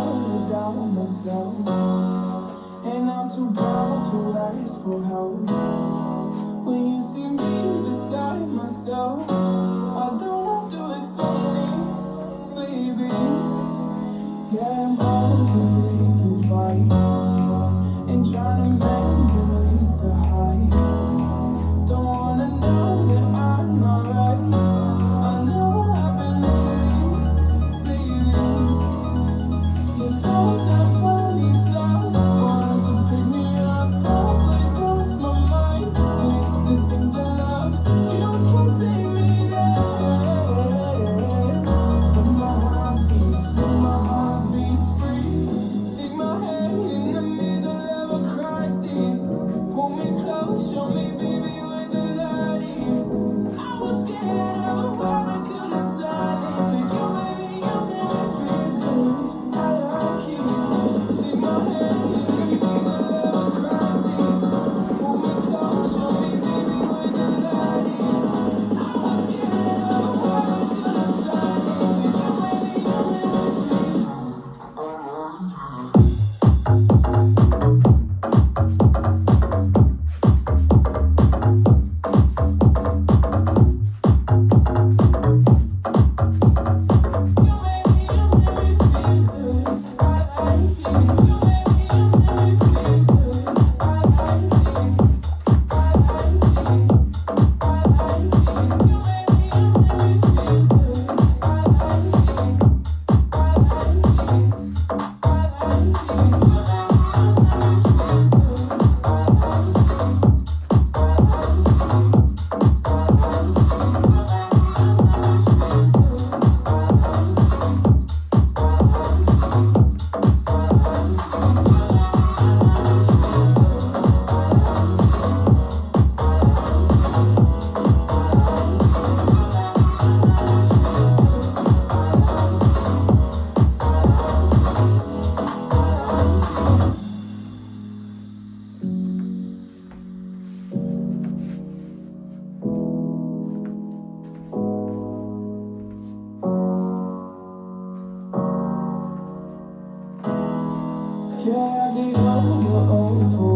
hold it down myself, and I'm too proud to ask for help. When you see me beside myself, I don't have to explain it, baby. Yeah, I'm over making fights and trying to manipulate the hype. Don't wanna know that I'm not right. I know I've been lately. But sometimes I need someone to pick me up, halfway across my mind. With the things I love, you can take me there. When my heart beats free. Take my hand in the middle of a crisis. Hold me close, show me, baby, where the light is. I was scared of what I could have silence. With you, baby, you made me feel good. I like you. Take my hand in the middle of a crisis. Hold me close, show me, baby, where the light is. I was scared of what I could have silence. With you, baby, you made me feel good. Yeah, I get over